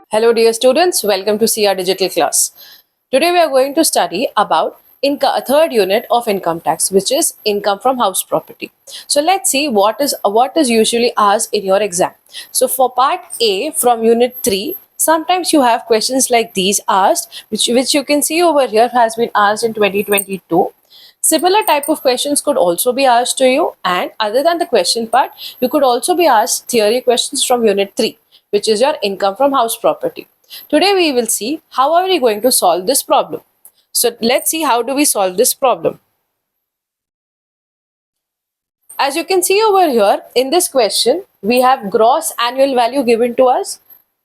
Hello dear students, welcome to CR Digital Class. Today we are going to study about a third unit of income tax, which is income from house property. So let's see what is usually asked in your exam. So for part A from unit 3, sometimes you have questions like these asked, which you can see over here has been asked in 2022. Similar type of questions could also be asked to you, and other than the question part, you could also be asked theory questions from unit 3, which is your income from house property. Today we will see how are we going to solve this problem. So let's see how do we solve this problem. As you can see over here in this question, we have gross annual value given to us.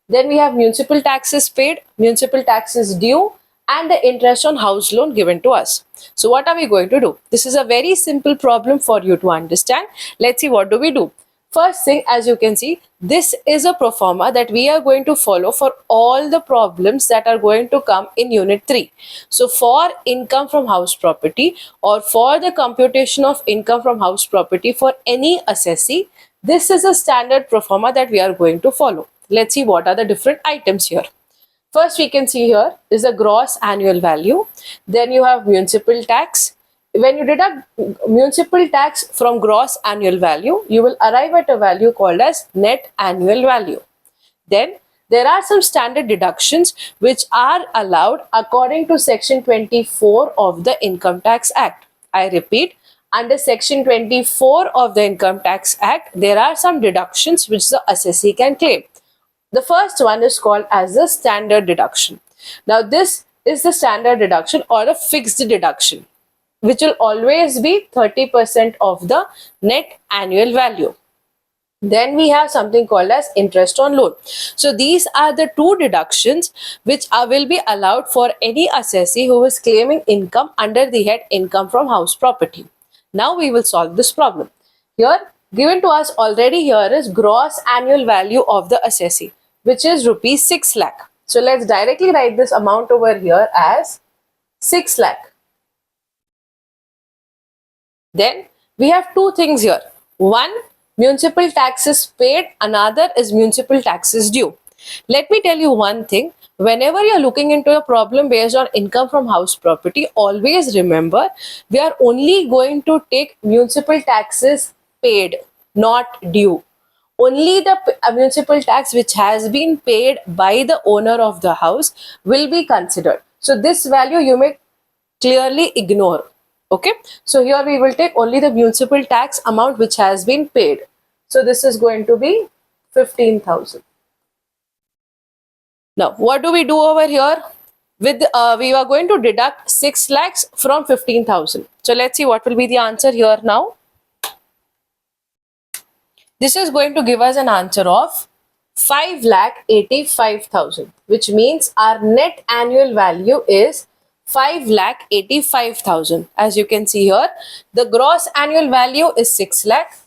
Then we have municipal taxes paid, municipal taxes due, and the interest on house loan given to us. So what are we going to do? This is a very simple problem for you to understand. Let's see what do we do. First thing, as you can see, this is a pro forma that we are going to follow for all the problems that are going to come in unit 3. So for income from house property or for the computation of income from house property for any assessee, this is a standard pro forma that we are going to follow. Let's see what are the different items here. First, we can see here is the gross annual value. Then you have municipal tax. When you deduct municipal tax from gross annual value, you will arrive at a value called as net annual value. Then there are some standard deductions which are allowed according to section 24 of the Income Tax Act. I repeat, under section 24 of the Income Tax Act, there are some deductions which the assessee can claim. The first one is called as the standard deduction. Now this is the standard deduction or a fixed deduction, which will always be 30% of the net annual value. Then we have something called as interest on loan. So these are the two deductions which will be allowed for any assessee who is claiming income under the head income from house property. Now we will solve this problem. Here given to us already here is gross annual value of the assessee, which is rupees 6 lakh. So let's directly write this amount over here as 6 lakh. Then we have two things here. One, municipal taxes paid, another is municipal taxes due. Let me tell you one thing. Whenever you're looking into a problem based on income from house property, always remember we are only going to take municipal taxes paid, not due. Only the municipal tax which has been paid by the owner of the house will be considered. So this value you may clearly ignore. Okay, so here we will take only the municipal tax amount which has been paid. So this is going to be 15,000. Now what do we do over here? With we are going to deduct 6 lakhs from 15,000. So let's see what will be the answer here now. This is going to give us an answer of 5,85,000, which means our net annual value is 5,85,000. As you can see here, the gross annual value is 6 lakh,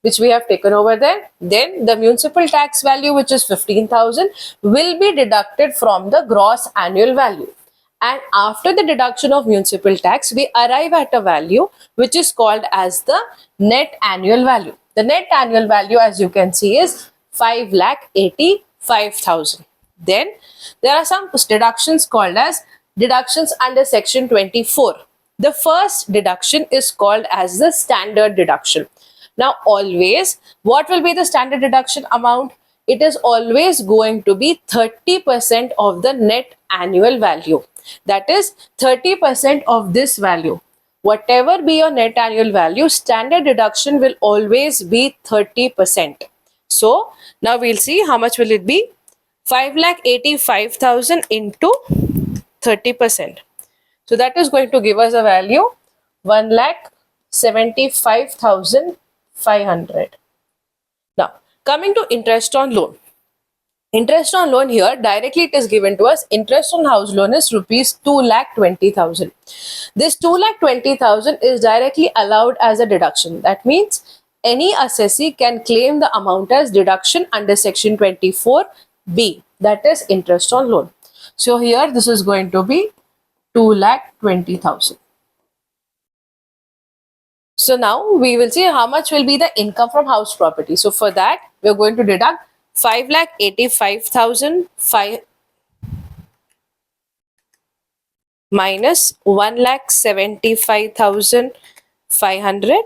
which we have taken over there. Then the municipal tax value, which is 15,000, will be deducted from the gross annual value. And after the deduction of municipal tax, we arrive at a value which is called as the net annual value. The net annual value, as you can see, is 5,85,000. Then there are some deductions called as deductions under section 24. The first deduction is called as the standard deduction. Now always, what will be the standard deduction amount? It is always going to be 30% of the net annual value. That is 30% of this value. Whatever be your net annual value, standard deduction will always be 30%. So now we'll see how much will it be. 5,85,000 into 30%. So that is going to give us a value 1,75,500. Now coming to interest on loan. Interest on loan here, directly it is given to us. Interest on house loan is rupees 2,20,000. This 2,20,000 is directly allowed as a deduction. That means any assessee can claim the amount as deduction under section 24B, that is interest on loan. So here this is going to be 2,20,000. So now we will see how much will be the income from house property. So for that we are going to deduct 5,85,000 minus 1,75,500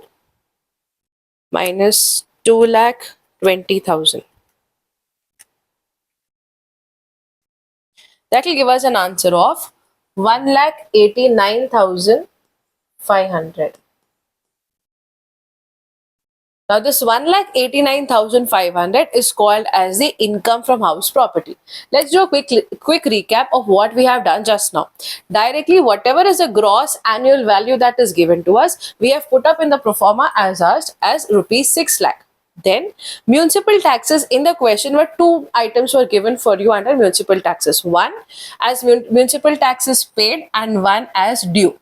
minus 2,20,000. That will give us an answer of 1,89,500. Now this 1,89,500 is called as the income from house property. Let's do a quick recap of what we have done just now. Directly, whatever is the gross annual value that is given to us, we have put up in the pro forma as asked as rupees 6 lakh. Then municipal taxes in the question were two items were given for you under municipal taxes. One as municipal taxes paid and one as due.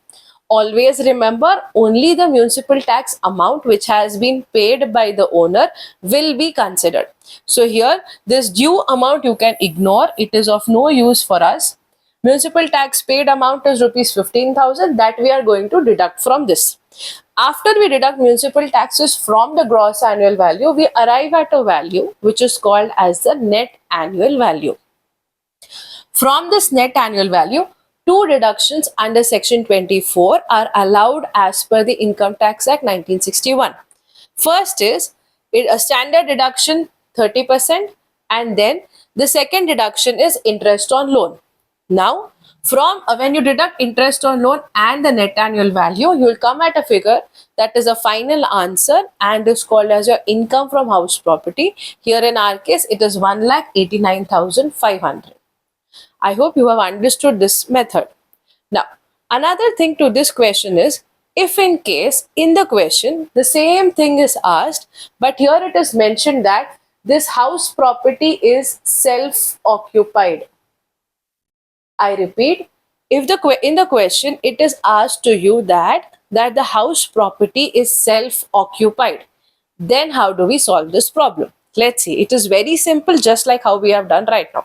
Always remember, only the municipal tax amount which has been paid by the owner will be considered. So here this due amount you can ignore, it is of no use for us. Municipal tax paid amount is rupees 15,000 that we are going to deduct from this. After we deduct municipal taxes from the gross annual value, we arrive at a value which is called as the net annual value. From this net annual value, two deductions under section 24 are allowed as per the Income Tax Act 1961. First is a standard deduction 30%, and then the second deduction is interest on loan. Now, from when you deduct interest on loan and the net annual value, you will come at a figure that is a final answer and is called as your income from house property. Here in our case, it is 1,89,500. I hope you have understood this method. Now, another thing to this question is, if in case in the question the same thing is asked, but here it is mentioned that this house property is self-occupied. I repeat, if in the question it is asked to you that the house property is self-occupied, then how do we solve this problem? Let's see. It is very simple, just like how we have done right now.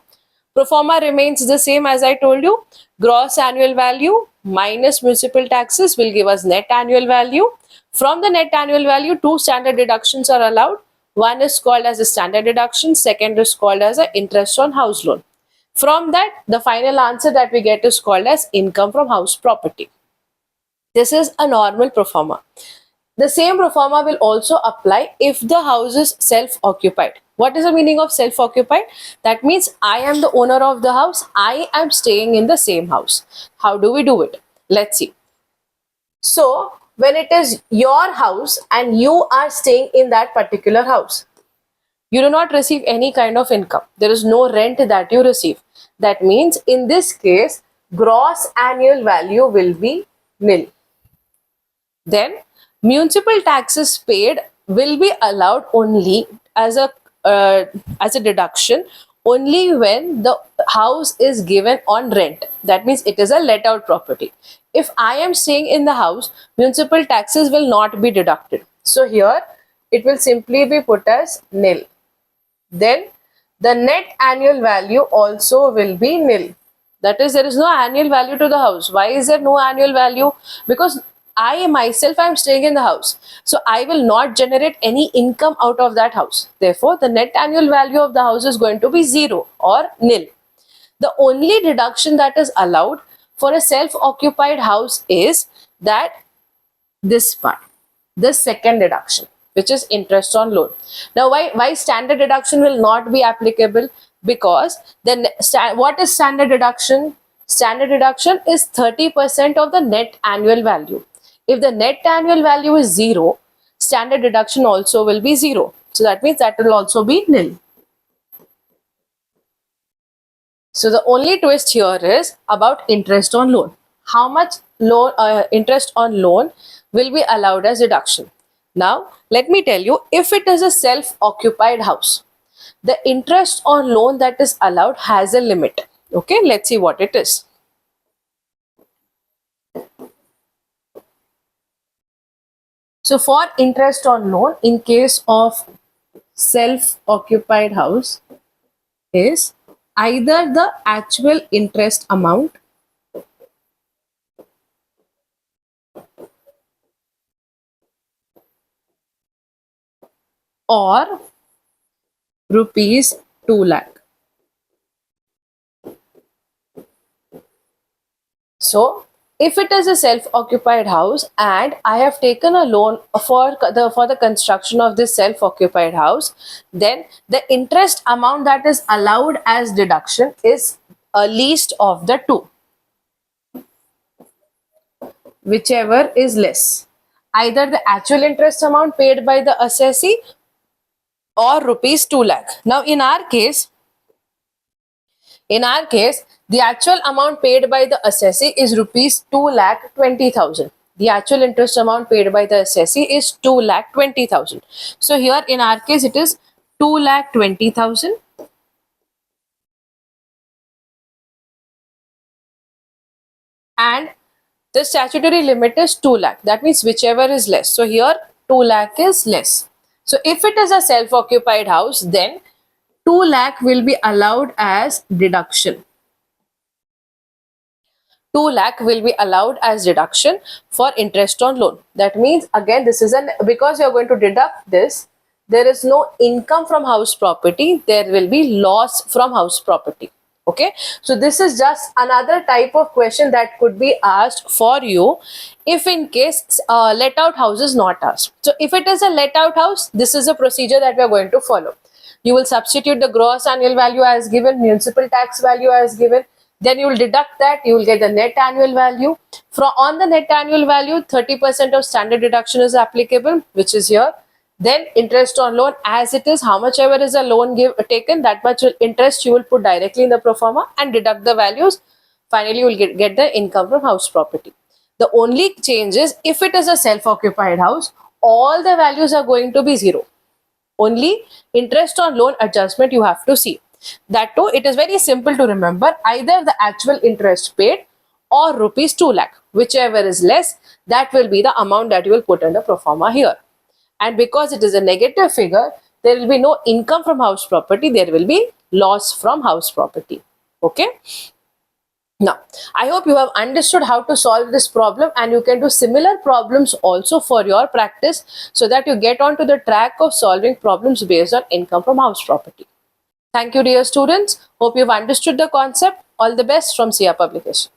Pro forma remains the same as I told you. Gross annual value minus municipal taxes will give us net annual value. From the net annual value, two standard deductions are allowed. One is called as a standard deduction, second is called as a interest on house loan. From that, the final answer that we get is called as income from house property. This is a normal pro forma. The same pro forma will also apply if the house is self-occupied. What is the meaning of self-occupied? That means I am the owner of the house. I am staying in the same house. How do we do it? Let's see. So, when it is your house and you are staying in that particular house, you do not receive any kind of income. There is no rent that you receive. That means in this case, gross annual value will be nil. Then municipal taxes paid will be allowed only as a deduction only when the house is given on rent. That means it is a let out property. If I am staying in the house, municipal taxes will not be deducted. So here it will simply be put as nil. Then the net annual value also will be nil. That is, there is no annual value to the house. Why is there no annual value? Because I myself am staying in the house. So I will not generate any income out of that house. Therefore, the net annual value of the house is going to be 0 or nil. The only deduction that is allowed for a self-occupied house is that this part, the second deduction, which is interest on loan. Now, why standard deduction will not be applicable? Because then what is standard deduction? Standard deduction is 30% of the net annual value. If the net annual value is 0, standard deduction also will be 0. So that means that will also be nil. So the only twist here is about interest on loan. How much loan interest on loan will be allowed as deduction? Now, let me tell you, if it is a self-occupied house, the interest on loan that is allowed has a limit. Okay, let's see what it is. So for interest on loan in case of self-occupied house is either the actual interest amount or rupees 2 lakh. So if it is a self-occupied house and I have taken a loan for the construction of this self-occupied house, then the interest amount that is allowed as deduction is a least of the two, whichever is less, either the actual interest amount paid by the assessee or rupees 2 lakh. Now in our case, the actual amount paid by the assessee is rupees 2,20,000. The actual interest amount paid by the assessee is 2,20,000. So here in our case it is 2,20,000. And the statutory limit is 2 lakh. That means whichever is less. So here 2 lakh is less. So if it is a self-occupied house, then 2 lakh will be allowed as deduction. 2 lakh will be allowed as deduction for interest on loan. That means again this is because you are going to deduct this, there is no income from house property, there will be loss from house property. Okay, so this is just another type of question that could be asked for you if in case let out house is not asked. So if it is a let out house, this is a procedure that we are going to follow. You will substitute the gross annual value as given, municipal tax value as given, then you will deduct that, you will get the net annual value. On the net annual value, 30% of standard deduction is applicable, which is here. Then interest on loan as it is, how much ever is a loan taken, that much interest you will put directly in the pro forma and deduct the values. Finally, you will get the income from house property. The only change is if it is a self-occupied house, all the values are going to be zero. Only interest on loan adjustment you have to see. That too, it is very simple to remember, either the actual interest paid or rupees 2 lakh, whichever is less, that will be the amount that you will put in the pro forma here. And because it is a negative figure, there will be no income from house property, there will be loss from house property. Okay. Now, I hope you have understood how to solve this problem, and you can do similar problems also for your practice so that you get onto the track of solving problems based on income from house property. Thank you, dear students. Hope you've understood the concept. All the best from SIA Publication.